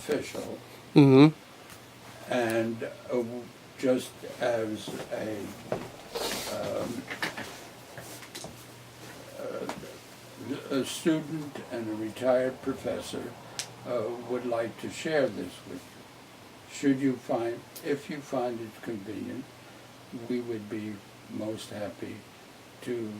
official, Mm-hmm. and just as a student and a retired professor would like to share this with you. If you find it convenient, we would be most happy to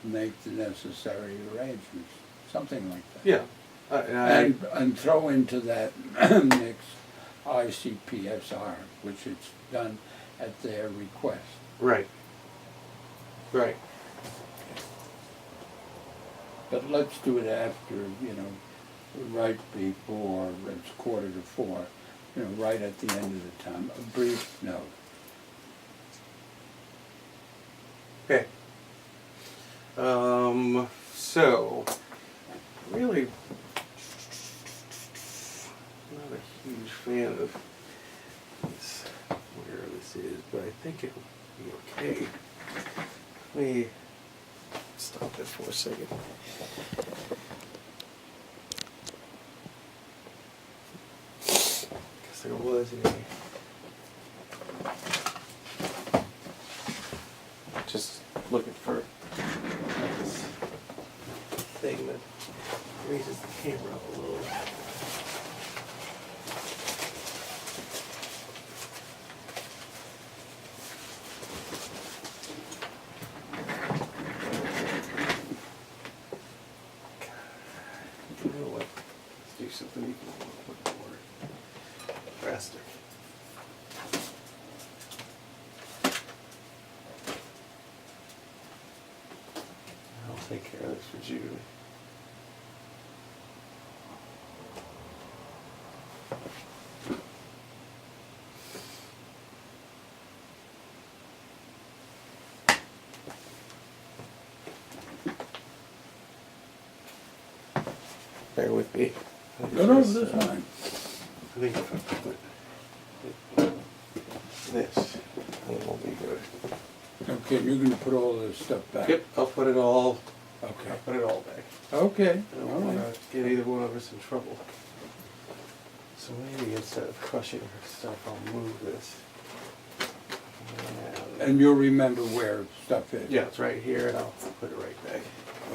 make the necessary arrangements, something like that. Yeah. And throw into that mix ICPSR, which is done at their request. Right. Right. But let's do it after, right before, it's 3:45, right at the end of the time, a brief note. Okay. So, really not a huge fan of this, where this is, but I think it'll be okay. Let me stop this for a second. Because there was just looking for this thing that raises the camera up a little. You know what? Let's do something even a little bit more drastic. I'll take care of this for June. Bear with me. No, this time. I think if I put this, it will be good. Okay, you're going to put all this stuff back? Yep, I'll put it all. Okay. I'll put it all back. Okay, I don't all want right. to get either one of us in trouble. So maybe instead of crushing her stuff, I'll move this. And you'll remember where stuff is? Yeah, it's right here, and I'll put it right back.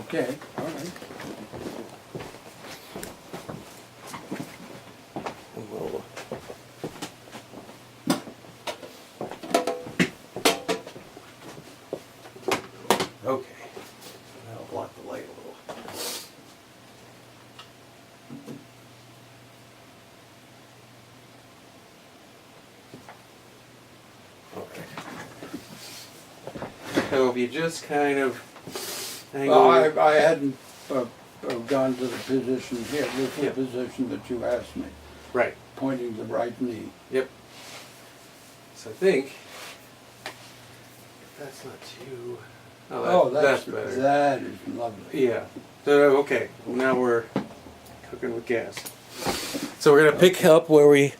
Okay, all right. And we'll okay. That'll block the light a little. Okay. So if you just kind of hang over. I hadn't gone to the position here. This is Yeah. the position that you asked me, Right. pointing the right knee. Yep. So I think if that's not too. That's better. That is lovely. Yeah. So okay, now we're cooking with gas. So we're gonna pick up where we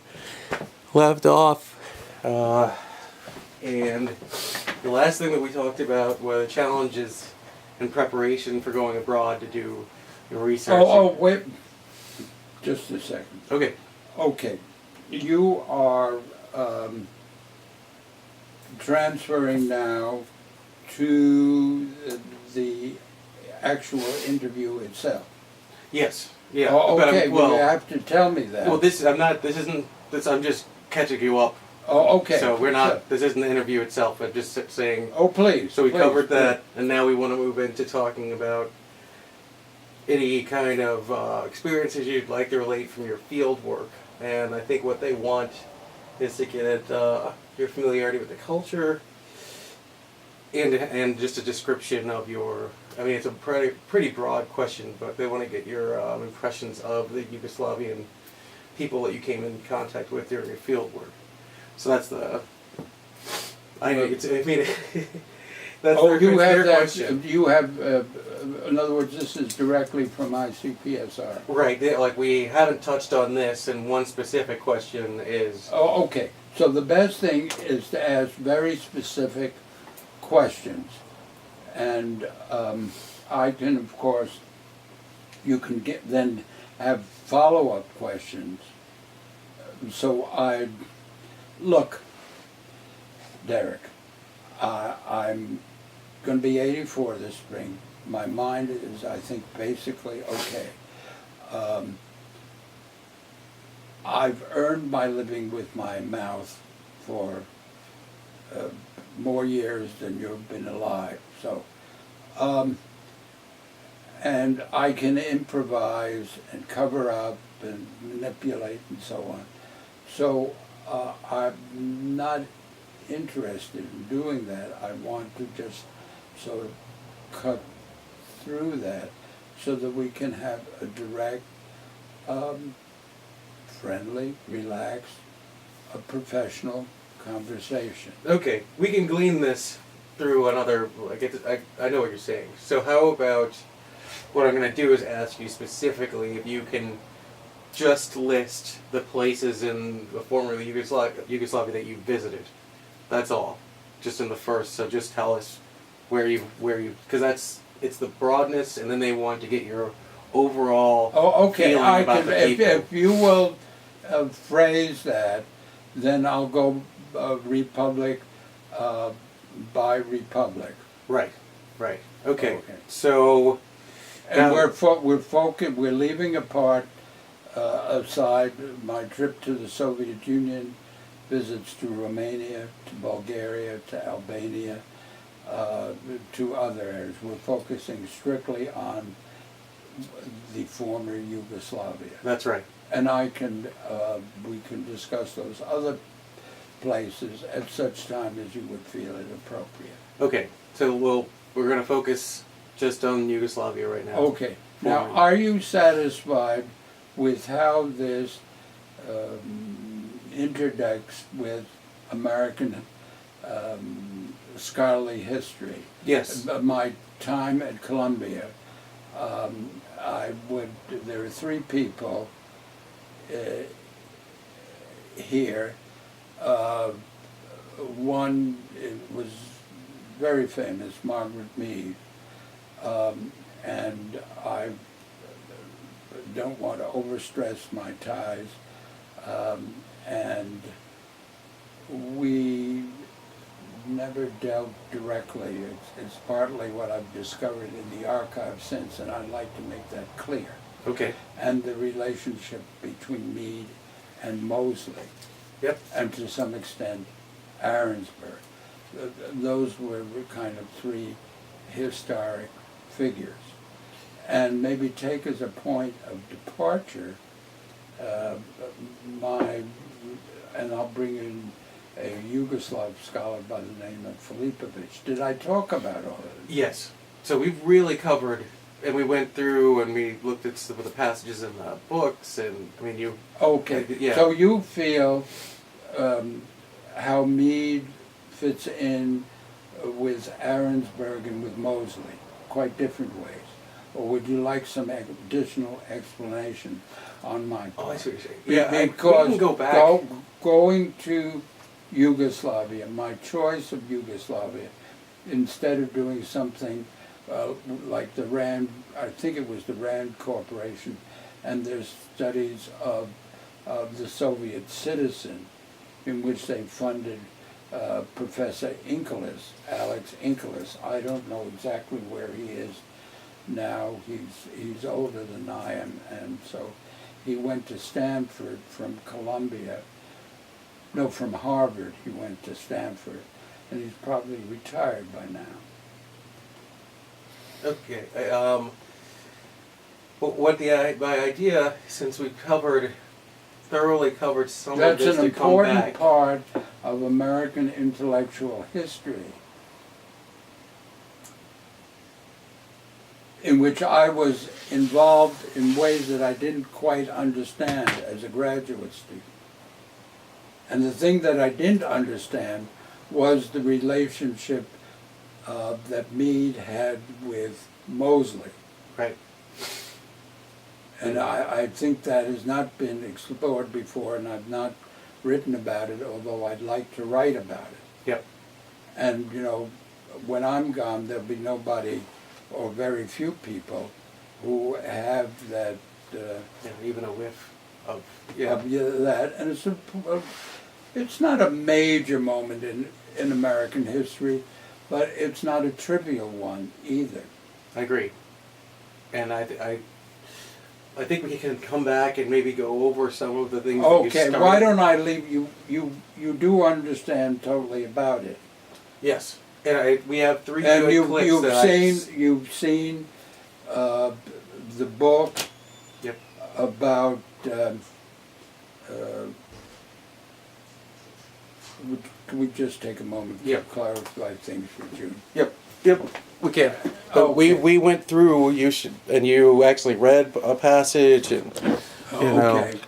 left off, and the last thing that we talked about were the challenges in preparation for going abroad to do your research. Oh, wait, just a second. Okay. Okay, you are transferring now to the actual interview itself. Yes. Yeah. Oh, but okay, well, you have to tell me that. well, this I'm not. This isn't. This I'm just catching you up. Oh, okay. So we're not. Sure. This isn't the interview itself. I'm just saying. Oh, please. So we please, covered that, and now we want to move into talking about any kind of experiences you'd like to relate from your field work. And I think what they want is to get your familiarity with the culture and just a description of your. I mean, it's a pretty broad question, but they want to get your impressions of the Yugoslavian people that you came in contact with during your field work. So that's the. I mean, that's their question. You have, in other words, this is directly from ICPSR. Right. Like we haven't touched on this, and one specific question is. Oh, okay. So the best thing is to ask very specific questions, and I can, of course, you can then have follow-up questions. So look, Derek, I'm going to be 84 this spring. My mind is, I think, basically okay. I've earned my living with my mouth for more years than you've been alive. So, and I can improvise and cover up and manipulate and so on. So I'm not interested in doing that. I want to just sort of cut through that so that we can have a direct, friendly, relaxed, a professional conversation. Okay, we can glean this through another. I know what you're saying. So how about what I'm going to do is ask you specifically if you can just list the places in the former Yugoslavia that you visited. That's all. Just in the first. So just tell us where you because it's the broadness, and then they want to get your overall feeling about the people. If you will phrase that, then I'll go republic by republic. Right. Okay. So, and we're leaving apart aside my trip to the Soviet Union, visits to Romania, to Bulgaria, to Albania, to other areas. We're focusing strictly on the former Yugoslavia. That's right. And we can discuss those other places at such time as you would feel it appropriate. Okay, so we're going to focus just on Yugoslavia right now. Okay. Now, are you satisfied with how this interdicts with American scholarly history? Yes. My time at Columbia, there are three people here. One was very famous, Margaret Mead, and I don't want to overstress my ties, and we never dealt directly. It's partly what I've discovered in the archive since, and I'd like to make that clear. Okay. And the relationship between Mead and Mosley. Yep. And to some extent, Arensberg. Those were kind of three historic figures. And maybe take as a point of departure and I'll bring in a Yugoslav scholar by the name of Filipovic. Did I talk about all of this? Yes. So we've really covered, and we went through and we looked at some of the passages in the books, and I mean you. Okay. Yeah. So you feel how Mead fits in with Arensberg and with Mosley, quite different ways. Or would you like some additional explanation on my part? Oh, I see what you're saying. Yeah, because we can go back. Going to Yugoslavia, my choice of Yugoslavia, instead of doing something like the RAND, I think it was the RAND Corporation, and their studies of the Soviet citizen, in which they funded Professor Inkelis, Alex Inkelis. I don't know exactly where he is now. He's older than I am, and so he went to Stanford from Columbia. No, from Harvard he went to Stanford, and he's probably retired by now. Okay. My idea, since we've thoroughly covered some of this, That's an to come back. important part of American intellectual history, in which I was involved in ways that I didn't quite understand as a graduate student. And the thing that I didn't understand was the relationship that Mead had with Mosley. Right. And I think that has not been explored before, and I've not written about it, although I'd like to write about it. Yep. And, you know, when I'm gone, there'll be nobody or very few people who have that even a whiff of of that, and it's not a major moment in American history, but it's not a trivial one either. I agree, and I think we can come back and maybe go over some of the things. That you Okay, started. why don't I leave you? You do understand totally about it, Yes, and we have three and good clips you've seen the book. Yep. About. Can we just take a moment to clarify things with you? Yep, we can. But we went through. You actually read a passage, and Okay.